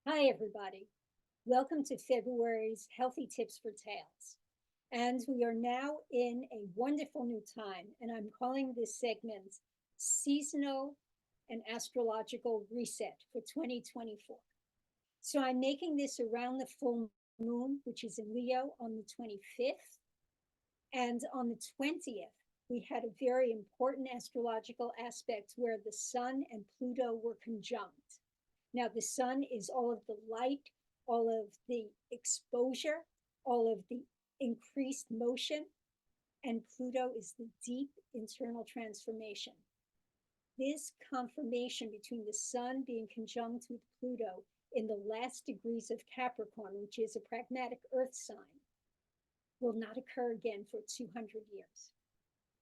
Hi, everybody. Welcome to February's Healthy Tips for Tails. And we are now in a wonderful new time, and I'm calling this segment Seasonal and Astrological Reset for 2024. So I'm making this around the full moon, which is in Leo, on the 25th. And on the 20th, we had a very important astrological aspect where the Sun and Pluto were conjunct. Now, the sun is all of the light, all of the exposure, all of the increased motion, and Pluto is the deep internal transformation. This confirmation between the sun being conjunct with Pluto in the last degrees of Capricorn, which is a pragmatic earth sign, will not occur again for 200 years.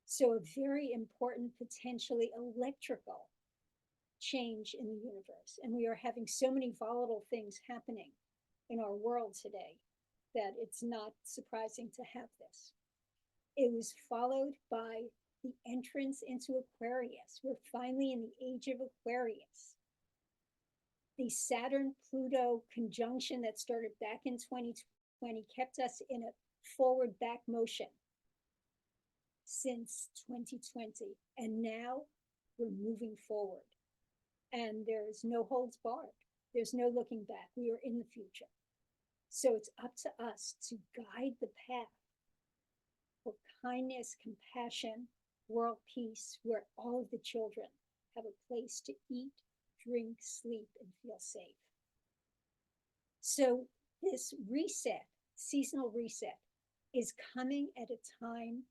So, a very important, potentially electrical change in the universe. And we are having so many volatile things happening in our world today that it's not surprising to have this. It was followed by the entrance into Aquarius. We're finally in the age of Aquarius. The Saturn Pluto conjunction that started back in 2020 kept us in a forward back motion since 2020. And now we're moving forward. And there's no holds barred. There's no looking back. We are in the future. So it's up to us to guide the path for kindness, compassion, world peace, where all of the children have a place to eat, drink, sleep, and feel safe. So this reset, seasonal reset, is coming at a time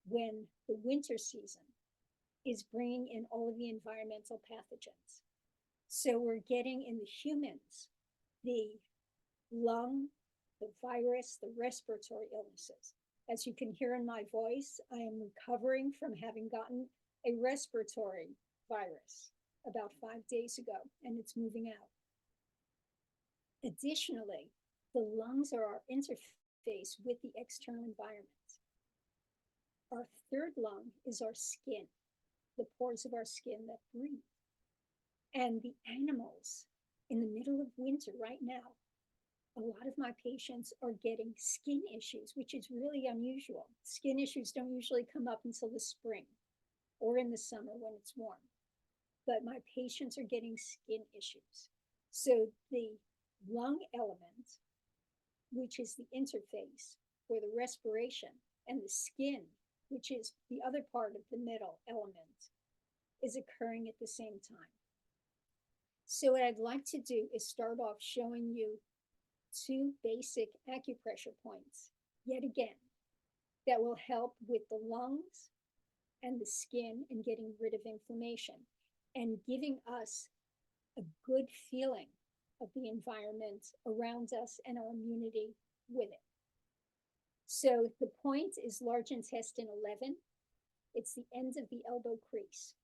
when the winter season is bringing in all of the environmental pathogens. So we're getting in the humans the lung, the virus, the respiratory illnesses. As you can hear in my voice, I am recovering from having gotten a respiratory virus about 5 days ago, and it's moving out. Additionally, the lungs are our interface with the external environment. Our third lung is our skin, the pores of our skin that breathe. And the animals in the middle of winter right now, a lot of my patients are getting skin issues, which is really unusual. Skin issues don't usually come up until the spring or in the summer when it's warm. But my patients are getting skin issues. So the lung element, which is the interface for the respiration, and the skin, which is the other part of the middle element, is occurring at the same time. So what I'd like to do is start off showing you 2 basic acupressure points, yet again, that will help with the lungs and the skin in getting rid of inflammation and giving us a good feeling of the environment around us and our immunity with it. So the point is large intestine 11. It's the end of the elbow crease.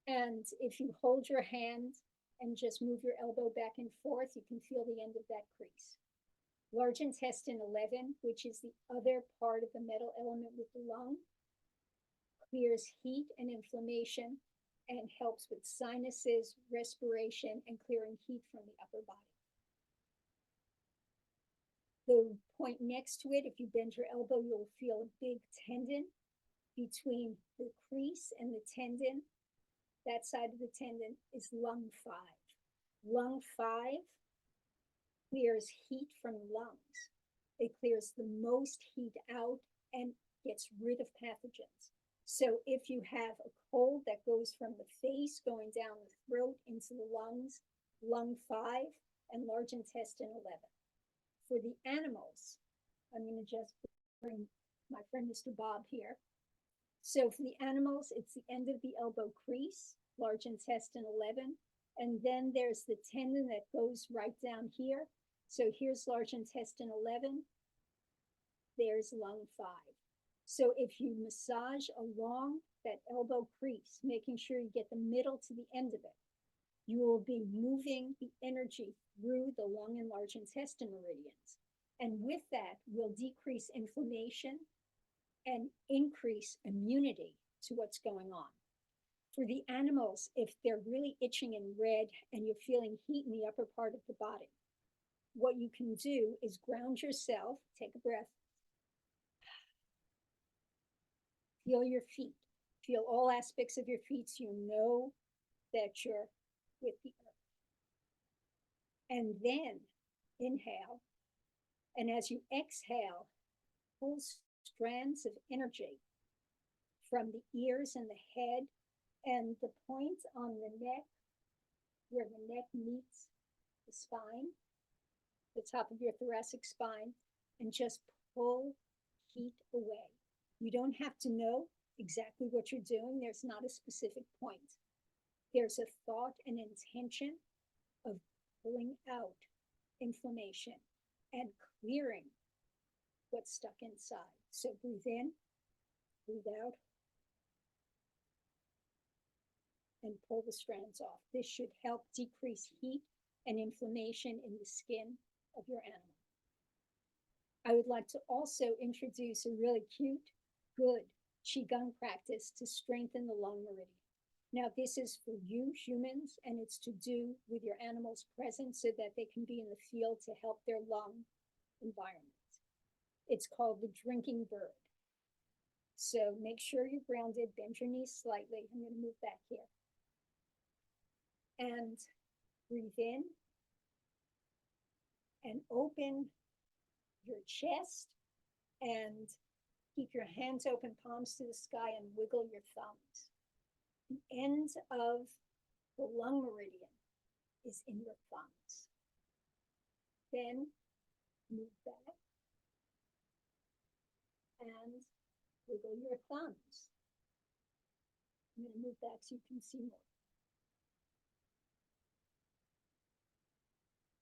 And if you hold your hand and just move your elbow back and forth, you can feel the end of that crease. Large intestine 11, which is the other part of the metal element with the lung, clears heat and inflammation and helps with sinuses, respiration, and clearing heat from the upper body. The point next to it, if you bend your elbow, you'll feel a big tendon between the crease and the tendon. That side of the tendon is lung 5. Lung 5 clears heat from the lungs. It clears the most heat out and gets rid of pathogens. So if you have a cold that goes from the face going down the throat into the lungs, lung 5 and large intestine 11. For the animals, I'm going to just bring my friend Mr. Bob here. So for the animals, it's the end of the elbow crease, large intestine 11, and then there's the tendon that goes right down here. So here's large intestine 11, there's lung 5. So if you massage along that elbow crease, making sure you get the middle to the end of it, you will be moving the energy through the lung and large intestine meridians. And with that, will decrease inflammation and increase immunity to what's going on. For the animals, if they're really itching and red and you're feeling heat in the upper part of the body, what you can do is ground yourself, take a breath, feel your feet, feel all aspects of your feet so you know that you're with the earth. And then inhale, and as you exhale, pull strands of energy from the ears and the head and the point on the neck where the neck meets the spine, the top of your thoracic spine, and just pull heat away. You don't have to know exactly what you're doing. There's not a specific point. There's a thought and intention of pulling out inflammation and clearing what's stuck inside. So breathe in, breathe out, and pull the strands off. This should help decrease heat and inflammation in the skin of your animal. I would like to also introduce a really cute, good Qigong practice to strengthen the lung meridian. Now, this is for you humans, and it's to do with your animals present so that they can be in the field to help their lung environment. It's called the drinking bird. So make sure you're grounded, bend your knees slightly. I'm going to move back here. And breathe in and open your chest and keep your hands open, palms to the sky, and wiggle your thumbs. The end of the lung meridian is in your thumbs. Then move back and wiggle your thumbs. I'm going to move back so you can see more.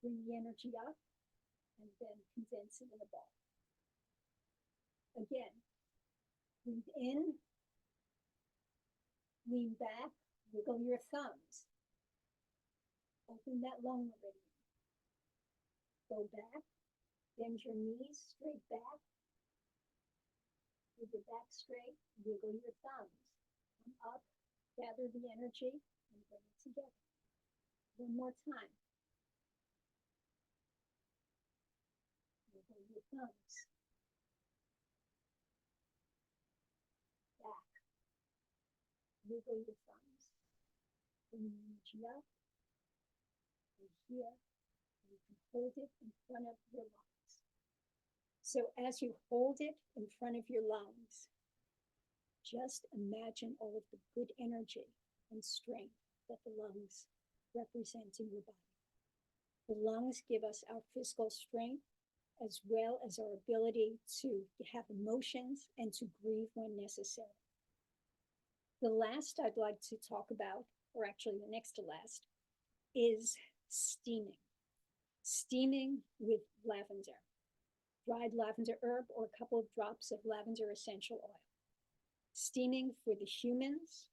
Bring the energy up and then condense it in a ball. Again, breathe in, lean back, wiggle your thumbs. Open that lung meridian. Go back, bend your knees straight back. With your back straight, wiggle your thumbs. Come up, gather the energy, and bring it together. One more time. Wiggle your thumbs. Back. Wiggle your thumbs. Bring the energy up. And here, and you can hold it in front of your lungs. So as you hold it in front of your lungs, just imagine all of the good energy and strength that the lungs represent in your body. The lungs give us our physical strength as well as our ability to have emotions and to grieve when necessary. The last I'd like to talk about, or actually the next to last, is steaming. Steaming with lavender, dried lavender herb, or a couple of drops of lavender essential oil. Steaming for the humans,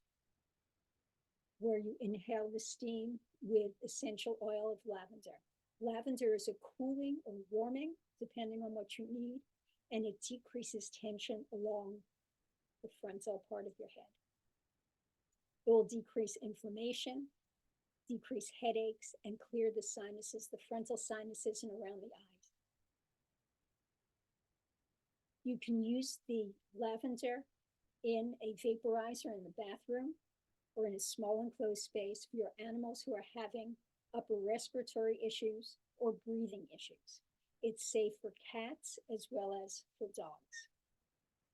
where you inhale the steam with essential oil of lavender. Lavender is a cooling or warming, depending on what you need, and it decreases tension along the frontal part of your head. It will decrease inflammation, decrease headaches, and clear the sinuses, the frontal sinuses and around the eyes. You can use the lavender in a vaporizer in the bathroom or in a small enclosed space for your animals who are having upper respiratory issues or breathing issues. It's safe for cats as well as for dogs.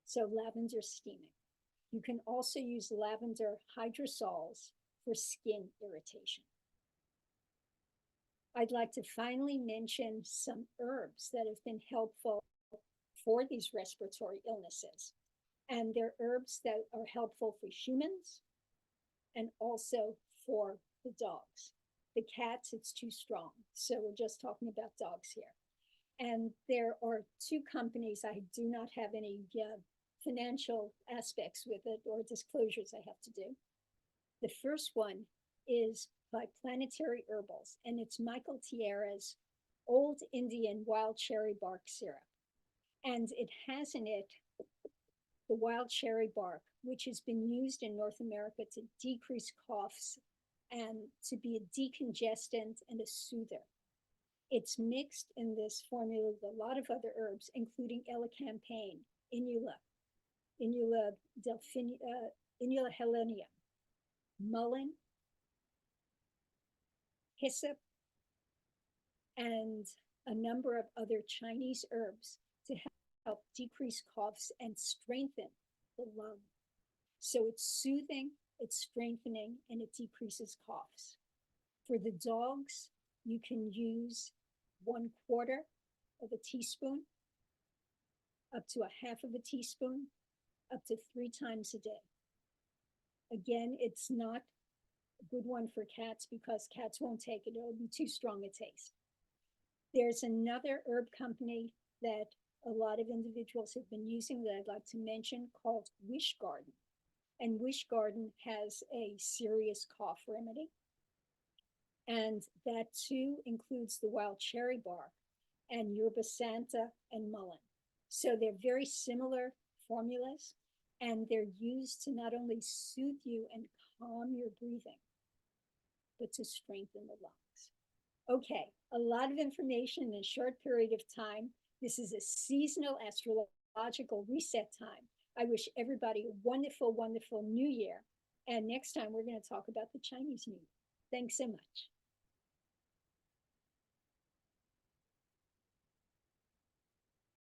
So lavender steaming. You can also use lavender hydrosols for skin irritation. I'd like to finally mention some herbs that have been helpful for these respiratory illnesses. And they're herbs that are helpful for humans and also for the dogs. The cats, it's too strong. So we're just talking about dogs here. And there are two companies. I do not have any financial aspects with it or disclosures I have to do. The first one is by Planetary Herbals, and it's Michael Tierra's Old Indian Wild Cherry Bark Syrup. And it has in it the wild cherry bark, which has been used in North America to decrease coughs and to be a decongestant and a soother. It's mixed in this formula with a lot of other herbs, including elecampane, inula, inula inula helenium, mullein, hyssop, and a number of other Chinese herbs to help decrease coughs and strengthen the lung. So it's soothing, it's strengthening, and it decreases coughs. For the dogs, you can use 1/4 of a teaspoon, up to a half of a teaspoon, up to 3 times a day. Again, it's not a good one for cats because cats won't take it. It'll be too strong a taste. There's another herb company that a lot of individuals have been using that I'd like to mention called Wish Garden. And Wish Garden has a serious cough remedy. And that too includes the wild cherry bark and yerba santa and mullein. So they're very similar formulas, and they're used to not only soothe you and calm your breathing, but to strengthen the lungs. Okay, a lot of information in a short period of time. This is a seasonal astrological reset time. I wish everybody a wonderful, wonderful new year. And next time we're going to talk about the Chinese New Year. Thanks so much.